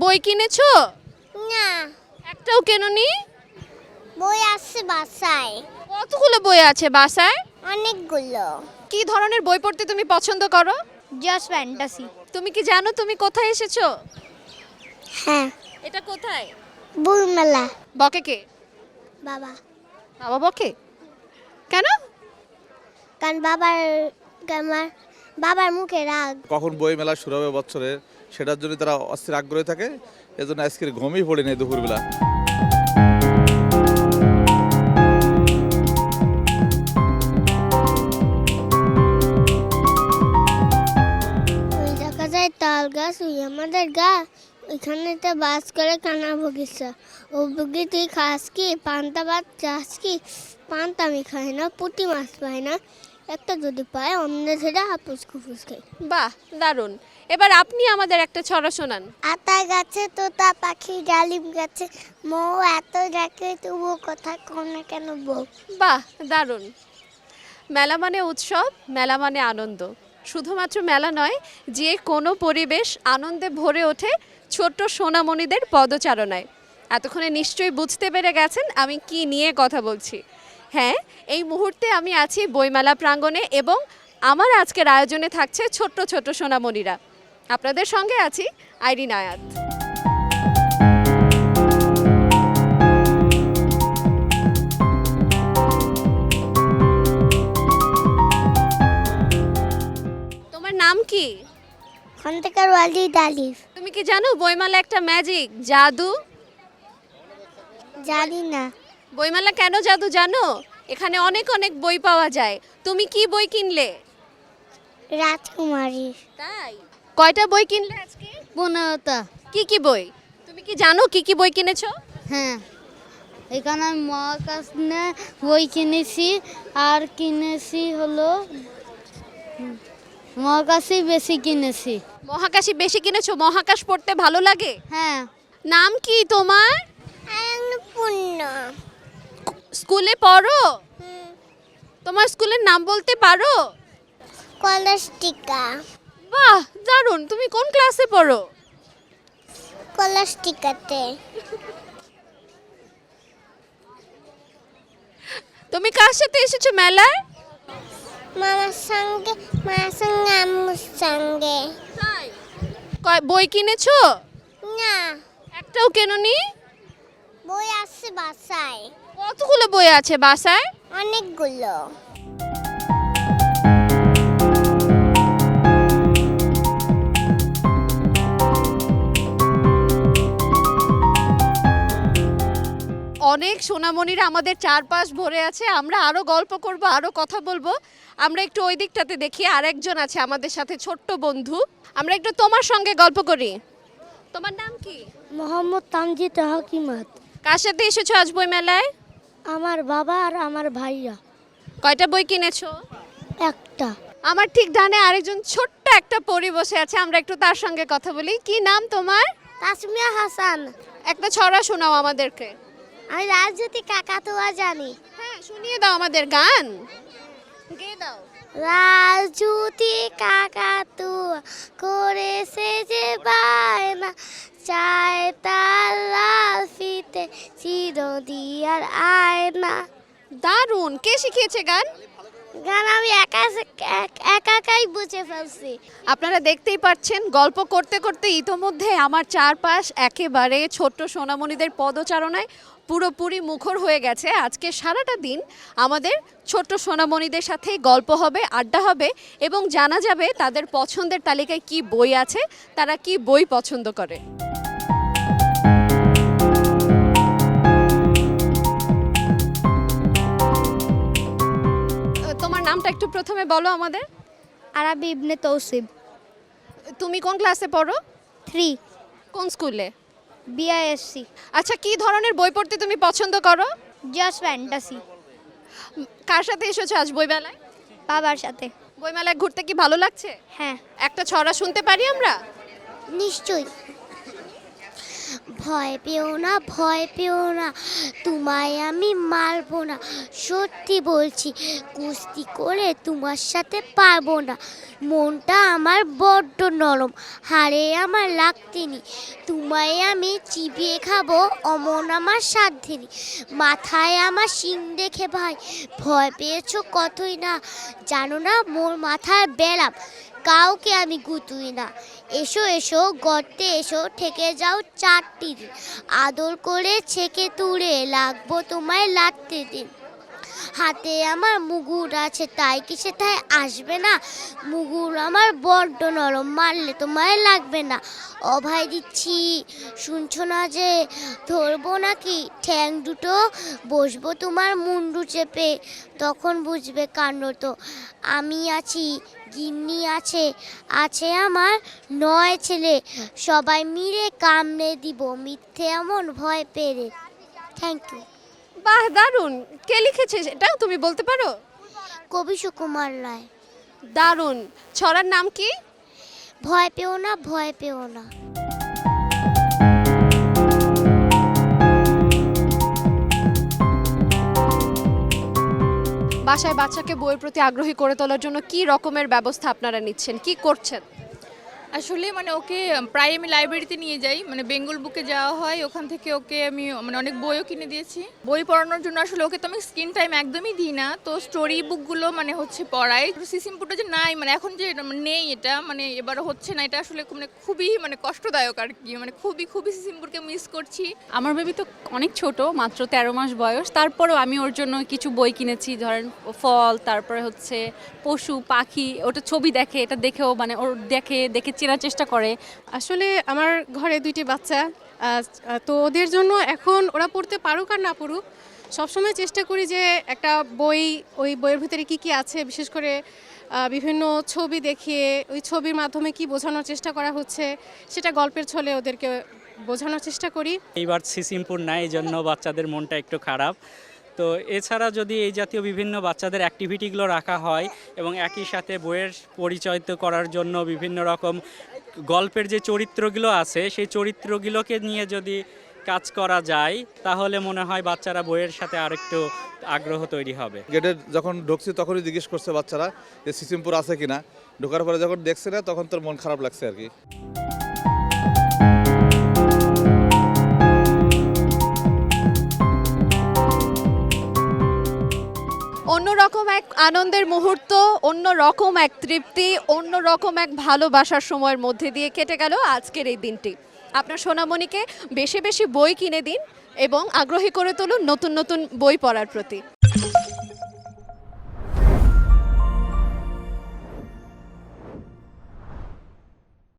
বই কিনেছো? না, একটাও কেননি? বই আছে বাসায় কতগুলো বই আছে বাসায়? অনেকগুলো। কি ধরনের বই পড়তে তুমি পছন্দ করো? Just fantasy. তুমি কি জানো তুমি কোথায় এসেছো? হ্যাঁ, এটা কোথায়? বইমেলা। বকে কে? বাবা, বাবা বকে কেন? কারণ আমার বাবার মুখে রাগ। কখন বই মেলা শুরু হবে বছরের, সেটার জন্য তারা অস্থির আগ্রহী থাকে। এজন্য আজকের ঘুমই পড়ে নেই দুপুরবেলা। ওই দেখা যায় তাল গাছ, ওই আমাদের গা, ওইখানে তো বাস করে কানা বগিচা। ও বগি তুই খাস কি? পান্তা ভাত চাস কি? পান্তা আমি খাই না, পুঁটি মাছ পাই না, একটা যদি পায় অন্য ছেড়ে হাপুস খুপুস খাই। বাহ, দারুণ। এবার আপনি আমাদের একটা ছড়া শোনান। আতা গাছে তোতা পাখি, ডালিম গাছে মৌ, এত ডাকে তবু কথা কও না কেন বউ। বাহ, দারুণ। মেলা মানে উৎসব, মেলা মানে আনন্দ। শুধুমাত্র মেলা নয়, যে কোনো পরিবেশ আনন্দে ভরে ওঠে ছোট্ট সোনামণিদের পদচারণায়। এতক্ষণে নিশ্চয়ই বুঝতে পেরে গেছেন আমি কি নিয়ে কথা বলছি। হ্যাঁ, এই মুহূর্তে আমি আছি বইমেলা প্রাঙ্গণে এবং আমার আজকের আয়োজনে থাকছে ছোট্ট ছোট্ট সোনামণিরা। আপনাদের সঙ্গে আছি আইরিন আয়াত। তোমার নাম কি? খন্দকার ওয়ালিদ আলিফ। তুমি কি জানো বইমেলা একটা ম্যাজিক, জাদু? জানি না। বইমেলা কেন জাদু জানো? এখানে অনেক অনেক বই পাওয়া যায়। তুমি কি বই কিনলে? রাজকুমারী। তাই? কয়টা বই কিনলে আজকে? 15টা। কি কি বই? তুমি কি জানো কি কি বই কিনেছো? হ্যাঁ, এখানে আমি মহাকাশ নিয়ে বই কিনেছি, আর কিনেছি হলো মহাকাশই বেশি কিনেছি। মহাকাশই বেশি কিনেছো? মহাকাশ পড়তে ভালো লাগে? হ্যাঁ, নাম কি তোমার? পূর্ণ। স্কুলে পড়ো? তোমার স্কুলের নাম বলতে পারো? কলাস্টিকা। বাহ, দারুণ। তুমি কোন ক্লাসে পড়ো? কলাস্টিকাতে। তুমি কার সাথে এসেছো মেলায়? মামার সঙ্গে, মায়ের সঙ্গে, আম্মুর সঙ্গে। তাই? বই কিনেছো? না, একটাও কেননি? বই আছে বাসায় কতগুলো বই আছে বাসায়? অনেকগুলো। অনেক সোনামণিরা আমাদের চারপাশ ভরে আছে। আমরা আরো গল্প করব, আরো কথা বলবো। আমরা একটু ওই দিকটাতে দেখি, আরেকজন আছে আমাদের সাথে, ছোট্ট বন্ধু। আমরা একটু তোমার সঙ্গে গল্প করি। তোমার নাম কি? মোহাম্মদ তামজিদ হাকিমাত। কার সাথে এসেছো আজ বই মেলায়? আমার বাবা আর আমার ভাইয়া। কয়টা বই কিনেছো? একটা। আমার ঠিক ডানে আরেকজন ছোট্ট একটা পরী বসে আছে, আমরা একটু তার সঙ্গে কথা বলি। কি নাম তোমার? তাসমিয়া হাসান। একটা ছড়া শোনাও আমাদেরকে। আমি রাজজ্যোতি কাকাতুয়া জানি। হ্যাঁ, শুনিয়ে দাও আমাদের, গান গেয়ে দাও। রাজজ্যোতি কাকাতুয়া করেছে যে বায়না, চায় তার লাল ফিতে চিরদিয়ার আয়না। দারুণ। কে শিখিয়েছে গান? গান আমি একাই বুঝে ফেলছি। আপনারা দেখতেই পাচ্ছেন, গল্প করতে করতে ইতোমধ্যে আমার চারপাশ একেবারে ছোট্ট সোনামণিদের পদচারণায় পুরোপুরি মুখর হয়ে গেছে। আজকে সারাটা দিন আমাদের ছোট্ট সোনামণিদের সাথে গল্প হবে, আড্ডা হবে এবং জানা যাবে তাদের পছন্দের তালিকায় কি বই আছে, তারা কি বই পছন্দ করে। তোমার নামটা একটু প্রথমে বলো আমাদের। আরাবি ইবনে তৌসিব। তুমি কোন ক্লাসে পড়ো? 3। কোন স্কুলে? BISC। আচ্ছা, কি ধরনের বই পড়তে তুমি পছন্দ করো? Just fantasy. কার সাথে এসেছো আজ বইমেলায়? বাবার সাথে। বইমেলায় ঘুরতে কি ভালো লাগছে? হ্যাঁ, একটা ছড়া শুনতে পারি আমরা? নিশ্চয়ই। ভয় পেও না, ভয় পেও না, তোমায় আমি মারবো না, সত্যি বলছি কুস্তি করে তোমার সাথে পারবো না। মনটা আমার বড্ড নরম, হাড়ে আমার লাগতেনি, তোমায় আমি চিবিয়ে খাবো অমন আমার সাধ্যেনি। মাথায় আমার শিং দেখে ভাই ভয় পেয়েছো কতই না, জানো না মোর মাথার ব্যারাম, কাউকে আমি গুতুই না। এসো এসো গর্তে এসো, ঠেকে যাও 4টি দিন, আদর করে ছেকে তুলে লাগবো তোমায় লাটতে দিন। হাতে আমার মুগুর আছে তাই কি সেটাই আসবে না, মুগুর আমার বড্ড নরম, মারলে তোমায় লাগবে না। অভয় দিচ্ছি শুনছো না যে, ধরবো নাকি ঠ্যাং দুটো, বসবো তোমার মুন্ডু চেপে, তখন বুঝবে কাণ্ড তো। আমি আছি, গিন্নি আছে, আছে আমার 9 ছেলে, সবাই মিলে কামড়ে দিব মিথ্যে এমন ভয় পেরে। Thank you. বাহ, দারুণ! কে লিখেছে এটা তুমি বলতে পারো? কবি সুকুমার রায়। দারুণ। ছড়ার নাম কি? ভয় পেও না, ভয় পেও না। বাসায় বাচ্চাকে বইয়ের প্রতি আগ্রহী করে তোলার জন্য কি রকমের ব্যবস্থা আপনারা নিচ্ছেন, কি করছেন? আসলে মানে ওকে প্রায় আমি লাইব্রেরিতে নিয়ে যাই, মানে বেঙ্গল বুকে যাওয়া হয়, ওখান থেকে ওকে আমি মানে অনেক বইও কিনে দিয়েছি। বই পড়ানোর জন্য আসলে ওকে তো আমি স্ক্রিন টাইম একদমই দিই না, তো স্টোরি বুকগুলো মানে হচ্ছে পড়াই। সিসিমপুরটা যে নাই, মানে এখন যে নেই এটা, মানে এবার হচ্ছে না, এটা আসলে মানে খুবই মানে কষ্টদায়ক আর কি, মানে খুবই খুবই সিসিমপুরকে মিস করছি। আমার বেবি তো অনেক ছোট, মাত্র 13 মাস বয়স, তারপরেও আমি ওর জন্য কিছু বই কিনেছি, ধরেন ফল, তারপরে হচ্ছে পশু পাখি, ওটা ছবি দেখে, এটা দেখেও মানে ওর দেখে দেখে চেনার চেষ্টা করে। আসলে আমার ঘরে 2টি বাচ্চা, তো ওদের জন্য এখন ওরা পড়তে পারুক আর না পড়ুক, সবসময় চেষ্টা করি যে একটা বই, ওই বইয়ের ভিতরে কি কি আছে, বিশেষ করে বিভিন্ন ছবি দেখিয়ে ওই ছবির মাধ্যমে কি বোঝানোর চেষ্টা করা হচ্ছে সেটা গল্পের ছলে ওদেরকে বোঝানোর চেষ্টা করি। এইবার সিসিমপুর নাই, এই জন্য বাচ্চাদের মনটা একটু খারাপ। তো এছাড়া যদি এই জাতীয় বিভিন্ন বাচ্চাদের অ্যাক্টিভিটিগুলো রাখা হয় এবং একই সাথে বইয়ের পরিচয় তো করার জন্য বিভিন্ন রকম গল্পের যে চরিত্রগুলো আছে সেই চরিত্রগুলোকে নিয়ে যদি কাজ করা যায়, তাহলে মনে হয় বাচ্চারা বইয়ের সাথে আরেকটু আগ্রহ তৈরি হবে। গেটে যখন ঢুকছি তখনই জিজ্ঞেস করছে বাচ্চারা যে সিসিমপুর আছে কিনা। ঢোকার পরে যখন দেখছে না তখন তোর মন খারাপ লাগছে আর কি। অন্যরকম এক আনন্দের মুহূর্ত, অন্যরকম এক তৃপ্তি, অন্যরকম এক ভালোবাসার সময়ের মধ্যে দিয়ে কেটে গেল আজকের এই দিনটি। আপনার সোনামণিকে বেশি বেশি বই কিনে দিন এবং আগ্রহী করে তুলুন নতুন নতুন বই পড়ার প্রতি।